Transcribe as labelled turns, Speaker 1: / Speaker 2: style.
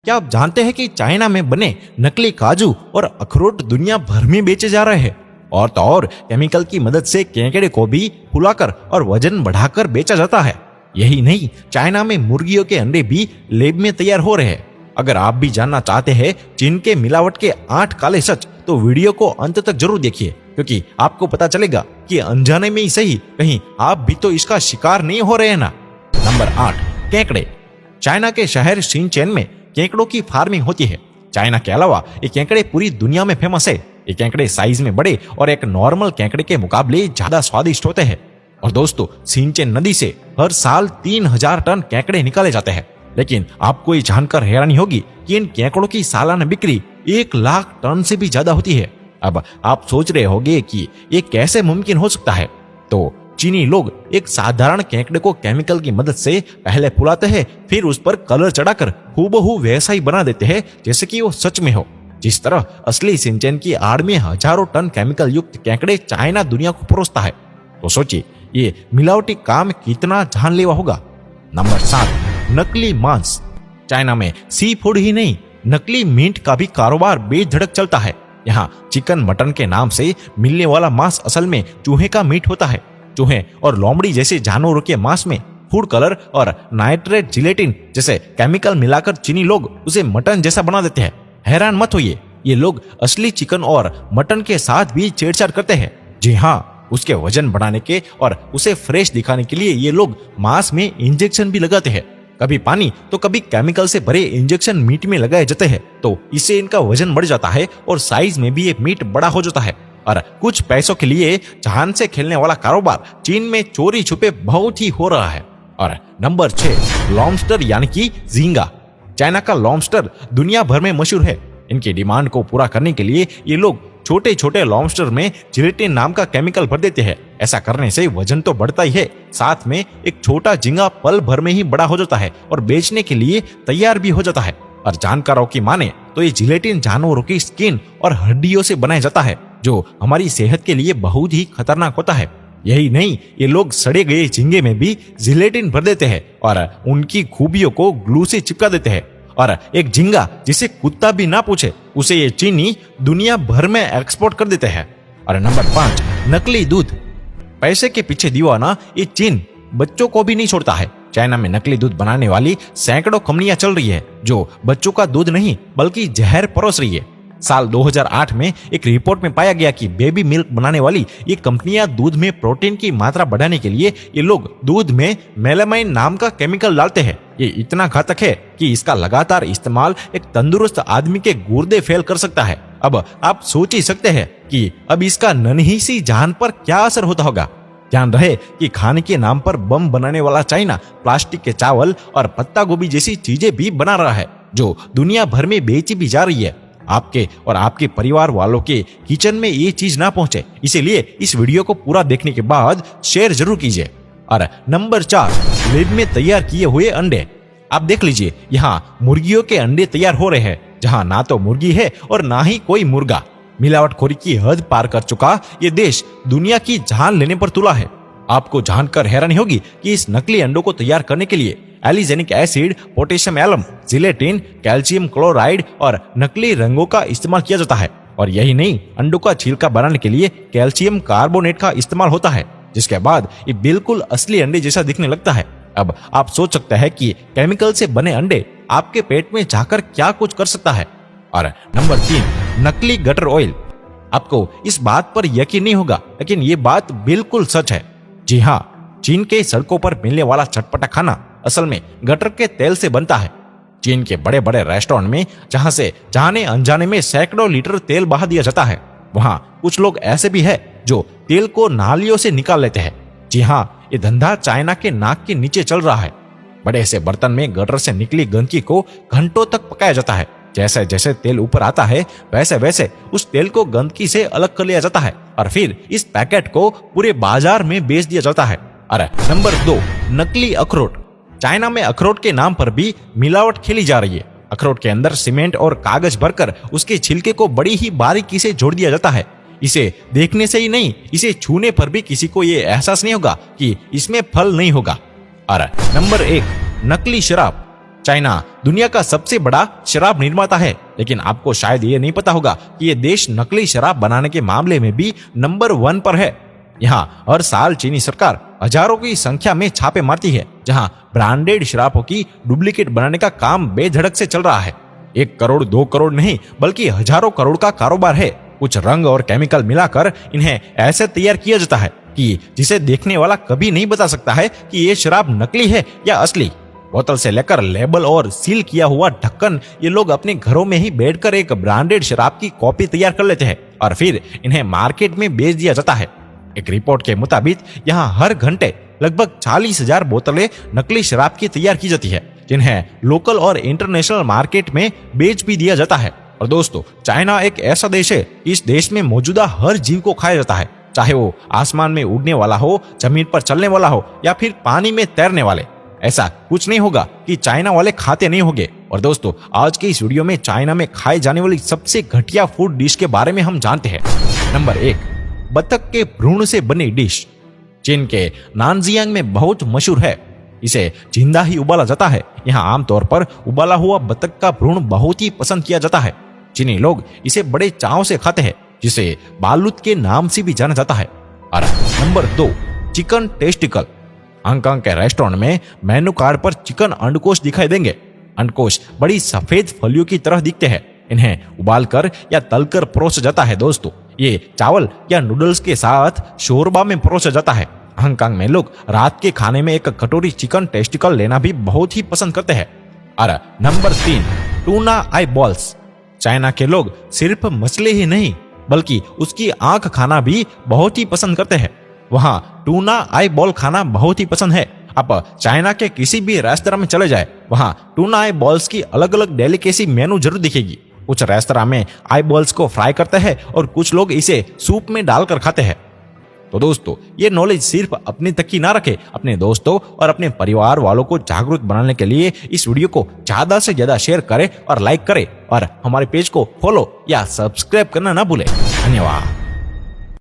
Speaker 1: क्या आप जानते हैं कि चाइना में बने नकली काजू और अखरोट दुनिया भर में बेचे जा रहे हैं? और तो और केमिकल की मदद से केकड़े को भी फुलाकर और वजन बढ़ाकर बेचा जाता है। यही नहीं, चाइना में मुर्गियों के अंडे भी लैब में तैयार हो रहे हैं। अगर आप भी जानना चाहते हैं चीन के मिलावट के 8 काले सच, तो वीडियो को अंत तक जरूर देखिए, क्योंकि आपको पता चलेगा कि अनजाने में ही सही कहीं आप भी तो इसका शिकार नहीं हो रहे हैं ना। नंबर 8, केकड़े। चाइना के शहर शिनचेन में केकड़ों की फार्मिंग होती है। चाइना के अलावा ये केकड़े पूरी दुनिया में फेमस है। ये केकड़े साइज में बड़े और एक नॉर्मल केकड़े के मुकाबले ज्यादा स्वादिष्ट होते हैं। और दोस्तों, शिनचेन नदी से हर साल 3000 टन केकड़े निकाले जाते हैं। लेकिन आपको ये जानकर हैरानी होगी कि इन केकड़ों की सालाना बिक्री 1 लाख टन से भी ज्यादा होती है। अब आप सोच रहे होंगे कि ये कैसे मुमकिन हो सकता है। तो चीनी लोग एक साधारण केकड़े को केमिकल की मदद से पहले फुलाते हैं, फिर उस पर कलर चढ़ाकर हूबहू वैसा ही बना देते हैं जैसे कि वो सच में हो। जिस तरह असली शिनचेन की आड़ में हजारों टन केमिकल युक्त केकड़े चाइना दुनिया को परोसता है, तो सोचिए ये मिलावटी काम कितना जानलेवा होगा। नंबर 7, नकली मांस। चाइना में सी फूड ही नहीं, नकली मीट का भी कारोबार बेधड़क चलता है। यहाँ चिकन मटन के नाम से मिलने वाला मांस असल में चूहे का मीट होता है। चूहे और लोमड़ी जैसे जानवरों के मांस में फूड कलर और नाइट्रेट जिलेटिन जैसे केमिकल मिलाकर चीनी लोग उसे मटन जैसा बना देते हैं। हैरान मत होइए, ये लोग असली चिकन और मटन के साथ भी छेड़छाड़ करते हैं। जी हाँ, उसके वजन बढ़ाने के और उसे फ्रेश दिखाने के लिए ये लोग मांस में इंजेक्शन भी लगाते हैं। कभी पानी तो कभी केमिकल से भरे इंजेक्शन मीट में लगाए जाते हैं, तो इससे इनका वजन बढ़ जाता है और साइज में भी ये मीट बड़ा हो जाता है। और कुछ पैसों के लिए जान से खेलने वाला कारोबार चीन में चोरी छुपे बहुत ही हो रहा है। और नंबर 6, लॉबस्टर यानी कि झींगा। चाइना का लॉबस्टर दुनिया भर में मशहूर है। इनकी डिमांड को पूरा करने के लिए ये लोग छोटे छोटे लॉबस्टर में जिलेटिन नाम का केमिकल भर देते हैं। ऐसा करने से वजन तो बढ़ता ही है, साथ में एक छोटा झींगा पल भर में ही बड़ा हो जाता है और बेचने के लिए तैयार भी हो जाता है। और जानकारों की माने तो ये जिलेटिन जानवरों की स्किन और हड्डियों से बनाया जाता है, जो हमारी सेहत के लिए बहुत ही खतरनाक होता है। यही नहीं, ये लोग सड़े गए झींगे में भी जिलेटिन भर देते हैं और उनकी खूबियों को ग्लू से चिपका देते हैं। और एक झींगा जिसे कुत्ता भी ना पूछे, उसे ये चीनी दुनिया भर में एक्सपोर्ट कर देते हैं। और नंबर 5, नकली दूध। पैसे के पीछे दीवाना ये चीन बच्चों को भी नहीं छोड़ता है। चाइना में नकली दूध बनाने वाली सैकड़ों कंपनियां चल रही है, जो बच्चों का दूध नहीं बल्कि जहर परोस रही है। साल 2008 में एक रिपोर्ट में पाया गया कि बेबी मिल्क बनाने वाली ये कंपनियां दूध में प्रोटीन की मात्रा बढ़ाने के लिए ये लोग दूध में मेलामाइन नाम का केमिकल डालते हैं। ये इतना घातक है कि इसका लगातार इस्तेमाल एक तंदुरुस्त आदमी के गुर्दे फेल कर सकता है। अब आप सोच ही सकते हैं कि अब इसका नन्ही सी जान पर क्या असर होता होगा। ध्यान रहे कि खाने के नाम पर बम बनाने वाला चाइना प्लास्टिक के चावल और पत्ता गोभी जैसी चीजें भी बना रहा है, जो दुनिया भर में बेची भी जा रही है। आपके और आपके परिवार वालों के किचन में ये चीज ना पहुंचे, इसीलिए इस वीडियो को पूरा देखने के बाद शेयर जरूर कीजिए। और नंबर 4, लैब में तैयार किए हुए अंडे। आप देख लीजिए, यहाँ मुर्गियों के अंडे तैयार हो रहे हैं, जहाँ ना तो मुर्गी है और ना ही कोई मुर्गा। मिलावटखोरी की हद पार कर चुका ये देश दुनिया की जान लेने पर तुला है। आपको जानकर हैरानी होगी कि इस नकली अंडों को तैयार करने के लिए alginic acid, potassium alum, gelatin, calcium chloride और नकली रंगों का इस्तेमाल किया जाता है। और यही नहीं, अंडों का छिलका बनाने के लिए कैल्शियम कार्बोनेट का इस्तेमाल होता है, जिसके बाद ये बिल्कुल असली अंडे जैसा दिखने लगता है। अब आप सोच सकते हैं कि केमिकल से बने अंडे आपके पेट में जाकर क्या कुछ कर सकता है। और नंबर 3, नकली गटर ऑयल। आपको इस बात पर यकीन नहीं होगा, लेकिन ये बात बिल्कुल सच है। जी हाँ, चीन के सड़कों पर मिलने वाला चटपटा खाना असल में गटर के तेल से बनता है। चीन के बड़े बड़े रेस्टोरेंट में जहां से जाने अनजाने में सैकड़ों लीटर तेल बहा दिया जाता है, वहां कुछ लोग ऐसे भी है जो तेल को नालियों से निकाल लेते हैं। जी हाँ, ये धंधा चाइना के नाक के नीचे चल रहा है। बड़े से बर्तन में गटर से निकली गंदगी को घंटों तक पकाया जाता है। जैसे जैसे तेल ऊपर आता है, वैसे वैसे उस तेल को गंदगी से अलग कर लिया जाता है और फिर इस पैकेट को पूरे बाजार में बेच दिया जाता है। अरे नंबर 2, नकली अखरोट। चाइना में अखरोट के नाम पर भी मिलावट खेली जा रही है। अखरोट के अंदर सीमेंट और कागज भरकर उसके छिलके को बड़ी ही बारीकी से जोड़ दिया जाता है। इसे देखने से ही नहीं, इसे छूने पर भी किसी को ये एहसास नहीं होगा कि इसमें फल नहीं होगा। और नंबर 1, नकली शराब। चाइना दुनिया का सबसे बड़ा शराब निर्माता है, लेकिन आपको शायद ये नहीं पता होगा कि ये देश नकली शराब बनाने के मामले में भी नंबर 1 पर है। यहाँ हर साल चीनी सरकार हजारों की संख्या में छापे मारती है, जहां ब्रांडेड शराबों की डुप्लीकेट बनाने का काम बेधड़क से चल रहा है। 1 करोड़ 2 करोड़ नहीं बल्कि हजारों करोड़ का कारोबार है। कुछ रंग और केमिकल मिलाकर इन्हें ऐसे तैयार किया जाता है कि जिसे देखने वाला कभी नहीं बता सकता है कि ये शराब नकली है या असली। बोतल से लेकर लेबल और सील किया हुआ ढक्कन ये लोग अपने घरों में ही बैठकर एक ब्रांडेड शराब की कॉपी तैयार कर लेते हैं और फिर इन्हें मार्केट में बेच दिया जाता है। एक रिपोर्ट के मुताबिक यहाँ हर घंटे लगभग 40,000 बोतलें नकली शराब की तैयार की जाती है, जिन्हें लोकल और इंटरनेशनल मार्केट में बेच भी दिया जाता है। और दोस्तों, चाइना एक ऐसा देश है, इस देश में मौजूदा हर जीव को खाया जाता है, चाहे वो आसमान में उड़ने वाला हो, जमीन पर चलने वाला हो या फिर पानी में तैरने वाले। ऐसा कुछ नहीं होगा कि चाइना वाले खाते नहीं होंगे। और दोस्तों, आज के इस वीडियो में चाइना में खाई जाने वाली सबसे घटिया फूड डिश के बारे में हम जानते हैं। नंबर 1, बतख के भ्रूण से बनी डिश। चीन के नानजियांग में बहुत मशहूर है। इसे जिंदा ही उबाला जाता है। यहाँ आमतौर पर उबाला हुआ बतख का भ्रूण बहुत ही पसंद किया जाता है। चीनी लोग इसे बड़े चाव से खाते हैं, जिसे बालूत के नाम से भी जाना जाता है। और नंबर 2, चिकन टेस्टिकल। हांगकांग के रेस्टोरेंट में मेनू कार्ड पर चिकन अंडकोश दिखाई देंगे। अंडकोश बड़ी सफेद फलियों की तरह दिखते हैं। इन्हें उबालकर या तलकर परोसा जाता है। दोस्तों, ये चावल या नूडल्स के साथ शोरबा में परोसा जाता है। हांगकांग में लोग रात के खाने में एक कटोरी चिकन टेस्टिकल लेना भी बहुत ही पसंद करते हैं। और नंबर 3, टूना आई बॉल्स। चाइना के लोग सिर्फ मछली ही नहीं बल्कि उसकी आंख खाना भी बहुत ही पसंद करते हैं। वहां टूना आई बॉल खाना बहुत ही पसंद है। आप चाइना के किसी भी रेस्तरां में चले जाए, वहां टूना आई बॉल्स की अलग अलग डेलिकेसी मेनू जरूर दिखेगी। कुछ रेस्तरां में आई बॉल्स को फ्राई करते हैं और कुछ लोग इसे सूप में डालकर खाते हैं। तो दोस्तों, ये नॉलेज सिर्फ अपने तक ही ना रखे, अपने दोस्तों और अपने परिवार वालों को जागरूक बनाने के लिए इस वीडियो को ज्यादा से ज्यादा शेयर करें और लाइक करें और हमारे पेज को फॉलो या सब्सक्राइब करना ना भूलें। धन्यवाद।